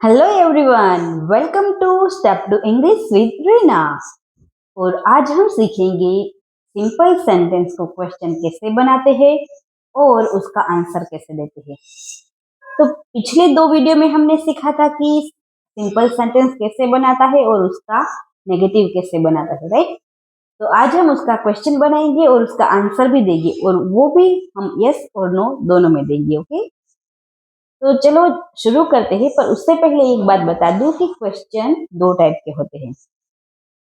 Hello everyone, welcome to step to English with Reena. और आज हम सीखेंगे सिंपल सेंटेंस को क्वेश्चन कैसे बनाते हैं और उसका आंसर कैसे देते हैं। तो पिछले दो वीडियो में हमने सीखा था कि सिंपल सेंटेंस कैसे बनाता है और उसका नेगेटिव कैसे बनाता है, राइट। तो आज हम उसका क्वेश्चन बनाएंगे और उसका आंसर भी देंगे, और वो भी हम यस और नो दोनों में देंगे। ओके, तो चलो शुरू करते हैं। पर उससे पहले एक बात बता दूं कि क्वेश्चन दो टाइप के होते हैं।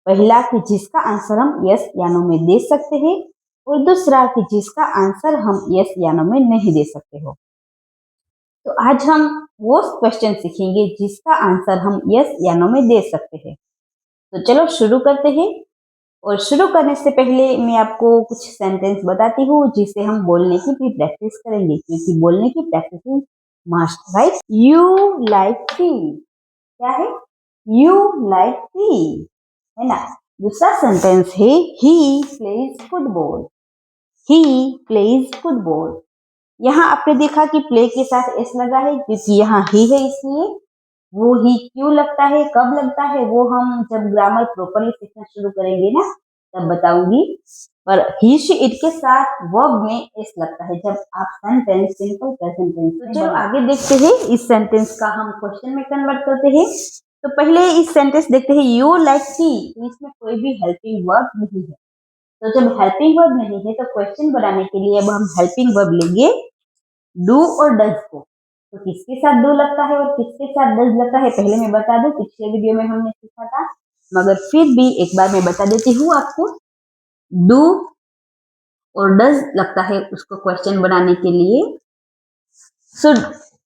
पहला कि जिसका आंसर हम यस या नो में दे सकते हैं, और दूसरा कि जिसका आंसर हम यस या नो में नहीं दे सकते हो। तो आज हम वो क्वेश्चन सीखेंगे जिसका आंसर हम यस या नो में दे सकते हैं। तो चलो शुरू करते हैं। और शुरू करने से पहले मैं आपको कुछ सेंटेंस बताती हूँ जिसे हम बोलने की भी प्रैक्टिस करेंगे, क्योंकि बोलने की practice is must, right. You like T, क्या है? यू लाइक टी, है ना। दूसरा सेंटेंस है he plays football. He plays football. यहाँ आपने देखा कि प्ले के साथ एस लगा है, क्योंकि यहाँ ही है, इसलिए वो ही क्यों लगता है, कब लगता है, वो हम जब ग्रामर प्रॉपरली सीखना शुरू करेंगे ना, तब बताऊंगी। पर ही शी इट के साथ वर्ब में एस लगता है जब आप सेंटेंस सिंपल प्रेजेंट टेंस। तो चलो आगे देखते हैं। इस सेंटेंस का हम क्वेश्चन में कन्वर्ट करते हैं। तो पहले इस सेंटेंस देखते हैं, यू लाइक टी। इसमें कोई भी हेल्पिंग वर्ब नहीं है। तो जब हेल्पिंग वर्ब नहीं है तो क्वेश्चन बनाने के लिए अब हम हेल्पिंग वर्ब लेंगे डू और डज को। तो किसके साथ डू लगता है और किसके साथ डज लगता है पहले मैं बता दूं, पिछले वीडियो में हमने सीखा था, मगर फिर भी एक बार मैं बता देती हूँ आपको। डू और डज लगता है उसको क्वेश्चन बनाने के लिए। सो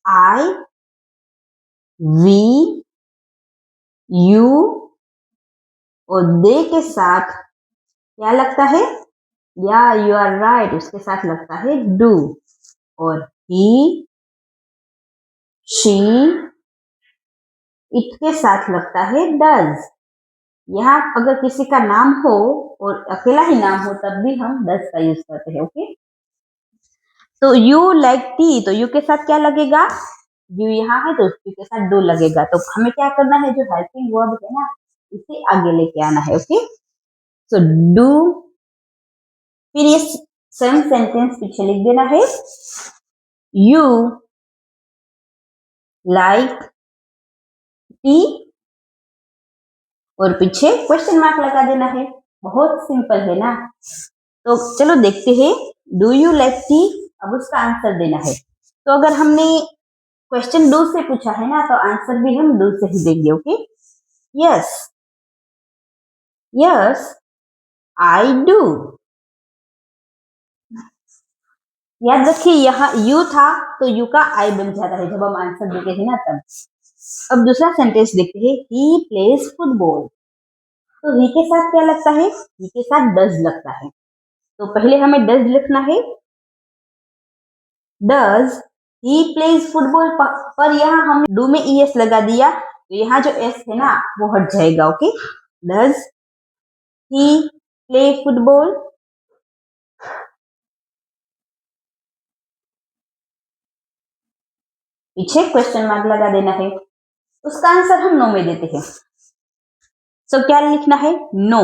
आई, वी, यू और दे के साथ क्या लगता है? या यू आर राइट, उसके साथ लगता है डू। और ही, शी, इट के साथ लगता है डज। यहाँ अगर किसी का नाम हो और अकेला ही नाम हो तब भी हम डज का यूज करते हैं। ओके, तो यू लाइक टी, तो यू के साथ क्या लगेगा? यू यहाँ है तो यू के साथ डू लगेगा। तो हमें क्या करना है, जो हेल्पिंग वर्ब है ना, इसे आगे लेके आना है। ओके, सो डू, फिर ये सेम सेंटेंस पीछे लिख देना है, यू लाइक टी, और पीछे क्वेश्चन मार्क लगा देना है। बहुत सिंपल है ना। तो चलो देखते हैं, डू यू लाइक टी, अब उसका आंसर देना है। तो अगर हमने क्वेश्चन डू से पूछा है ना, तो आंसर भी हम डू से ही देंगे। Okay, yes, yes I do. याद रखिए यहाँ यू था तो यू का आई बन जाता है जब हम आंसर देते हैं ना, तब। अब दूसरा सेंटेंस देखते हैं, ही प्लेज फुटबॉल। तो ही के साथ क्या लगता है? ही के साथ डज लगता है। तो पहले हमें डज लिखना है, डज ही प्लेज फुटबॉल। पर यहाँ हमने डू में ईएस लगा दिया, तो यहाँ जो एस है ना वो हट जाएगा। Okay, does he play football. पीछे क्वेश्चन मार्क लगा देना है। उसका आंसर हम नो में देते हैं। सो क्या लिखना है? नो।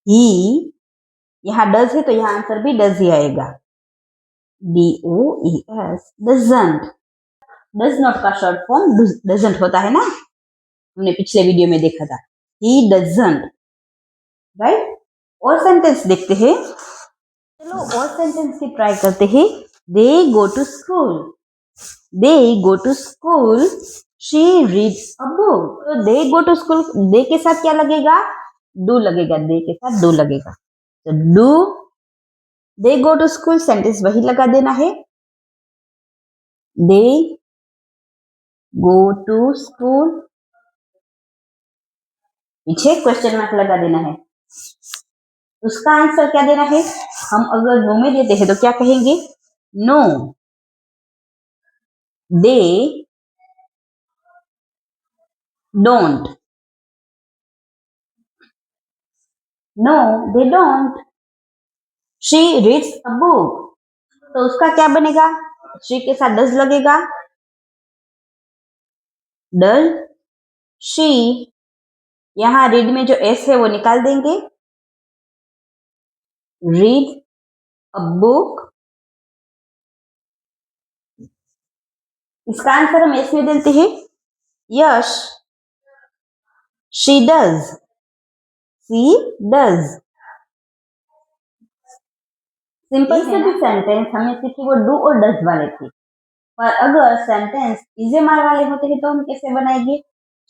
ही, यहाँ डज है तो यहाँ आंसर भी डज ही आएगा, DOES, डजंट। डज नॉट का शॉर्ट फॉर्म डजंट होता है ना, हमने पिछले वीडियो में देखा था। He doesn't, right. और सेंटेंस देखते हैं। चलो और सेंटेंस की ट्राई करते हैं। They go to school, they go to school, she reads a book. तो दे गो टू स्कूल, दे के साथ क्या लगेगा? डू लगेगा, दे के साथ डू लगेगा। तो do, they go to school, sentence वही लगा देना है, दे गो टू स्कूल, पीछे क्वेश्चन मार्क लगा देना है। उसका आंसर क्या देना है? हम अगर नो में देते हैं तो क्या कहेंगे? No, they don't, no they don't, she reads a book. तो उसका क्या बनेगा? शी के साथ डज लगेगा, डज शी, यहाँ रीड में जो एस है वो निकाल देंगे, रीड अ बुक, इसका आंसर हम एस में देते हैं, yes, she does, she does. Simple से भी सेंटेंस हमने सीखे वो डू और डज वाले थे, पर अगर सेंटेंस इजेमार वाले होते हैं तो हम कैसे बनाएंगे,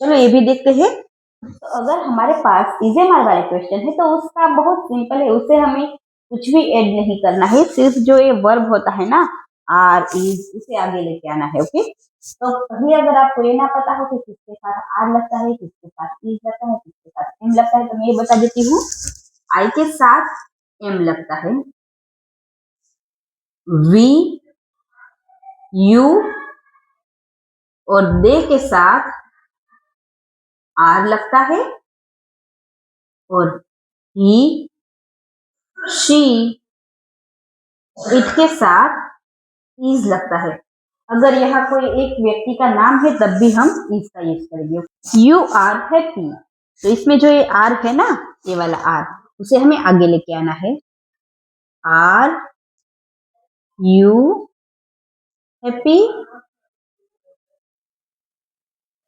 चलो ये भी देखते हैं। तो अगर हमारे पास इजेमार वाले क्वेश्चन है तो उसका बहुत सिंपल है, उसे हमें कुछ भी ऐड नहीं करना है, सिर्फ जो ये वर्ब होता है ना आर इज, उसे आगे लेके आना है। ओके, तो पहले अगर आपको ये ना पता हो कि किसके साथ आर लगता है, किसके साथ इज लगता है, किसके साथ एम लगता है, तो मैं ये बता देती हूँ। आई के साथ एम लगता है, वी, यू और दे के साथ आर लगता है, और ही, शी, इट के साथ इज लगता है। अगर यहाँ कोई एक व्यक्ति का नाम है तब भी हम इज का यूज करेंगे। यू आर हैप्पी, तो इसमें जो ये आर है ना, ये वाला आर, उसे हमें आगे लेके आना है, आर यू हैप्पी।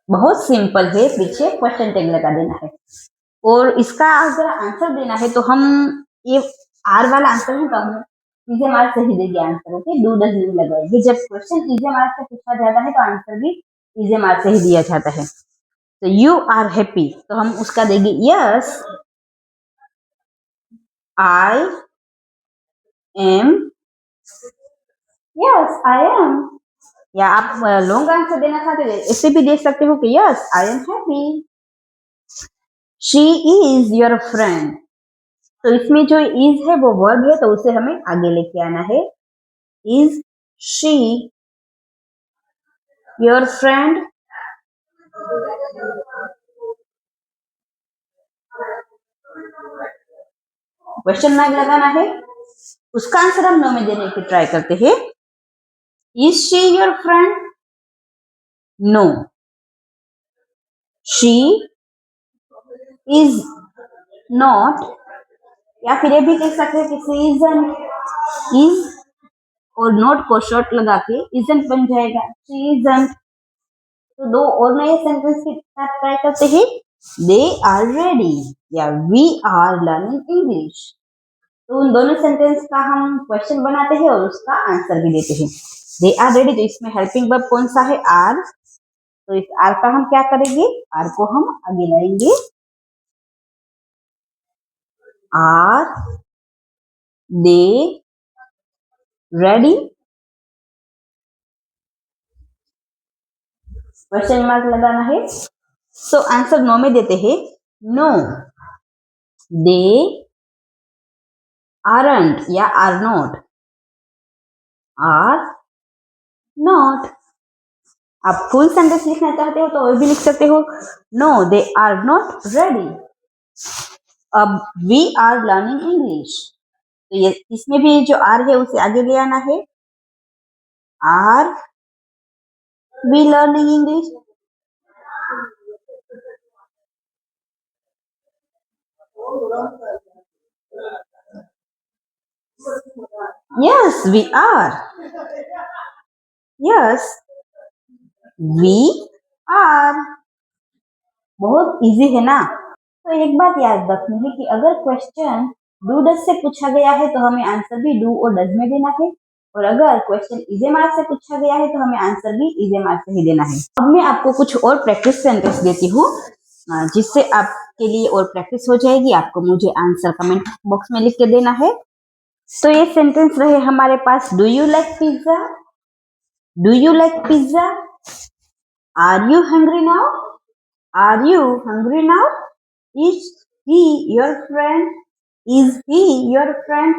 बहुत सिंपल है, पीछे क्वेश्चन टैग लगा देना है, और इसका अगर आंसर देना है तो हम ये आर वाला आंसर है तो हम इजे मार्क से ही देंगे आंसर। ओके, डू डज नहीं लगाएंगे। जब क्वेश्चन इजे मार्क से पूछा जाता है तो आंसर भी इजे मार्क से ही दिया जाता है। तो यू आर हैप्पी, तो हम उसका देंगे yes I am, yes I am. या आप लॉन्ग आंसर देना चाहते हैं ऐसे भी दे सकते हो कि yes I am happy. She is your friend, तो इसमें जो इज है वो वर्ब है तो उसे हमें आगे लेके आना है, is she your friend. Question mark लगाना है, उसका आंसर हम नो में देने की ट्राई करते हैं। Is she your friend, no, she is not, या फिर ये भी कह सकते हैं कि शी इजंट, इज और नॉट को शॉर्ट लगा के इजंट बन जाएगा, शी इजंट। तो दो और नए सेंटेंस के साथ ट्राई करते हैं, दे आर रेडी या वी आर लर्निंग इंग्लिश। तो उन दोनों सेंटेंस का हम क्वेश्चन बनाते हैं और उसका आंसर भी देते हैं। दे आर रेडी, तो इसमें हेल्पिंग वर्ब कौन सा है, आर, तो इस आर का हम क्या करेंगे, आर को हम आगे लाएंगे, are they ready, question mark लगाना है। तो आंसर नो में देते हैं, नो दे आरंट या आर नॉट, आर नॉट। आप फुल सेंटेंस लिखना चाहते हो तो वो भी लिख सकते हो, no they are not ready, अब वी आर लर्निंग इंग्लिश। तो ये इसमें भी जो आर है उसे आगे ले आना है, are we learning English. Yes we are, yes we are. बहुत इजी है ना। तो एक बात याद रखनी है कि अगर क्वेश्चन डू डज से पूछा गया है तो हमें आंसर भी डू और डज में देना है, और अगर क्वेश्चन इजे मार्क से पूछा गया है तो हमें आंसर भी इजे मार्क से ही देना है। अब मैं आपको कुछ और प्रैक्टिस सेंटेंस देती हूँ जिससे आपके लिए और प्रैक्टिस हो जाएगी। आपको मुझे आंसर कमेंट बॉक्स में लिख के देना है। तो ये सेंटेंस रहे हमारे पास, do you like pizza, do you like pizza, are you hungry now, are you hungry now, is he your friend, is he your friend.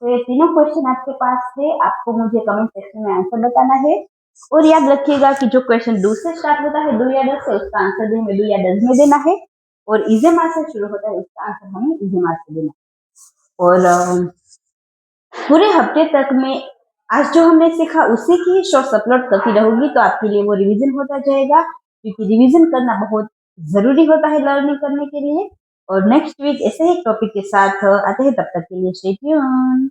तो ये तीनों क्वेश्चन आपके पास है, आपको मुझे कमेंट सेक्शन में आंसर बताना है। और याद रखिएगा कि जो क्वेश्चन डू से स्टार्ट होता है, डू या डज से, उसका आंसर भी हमें डू या डज में देना है, और इजे मार्क से शुरू होता है उसका आंसर हमें इजे मार्क से देना है। और पूरे हफ्ते तक में आज जो हमने सीखा उसी की शॉर्ट्स अपलोड करती रहूंगी, तो आपके लिए वो रिवीजन होता जाएगा। क्योंकि रिवीजन करना बहुत ज़रूरी होता है लर्निंग करने के लिए। और नेक्स्ट वीक ऐसे ही टॉपिक के साथ आते हैं, तब तक के लिए स्टे ट्यून्ड।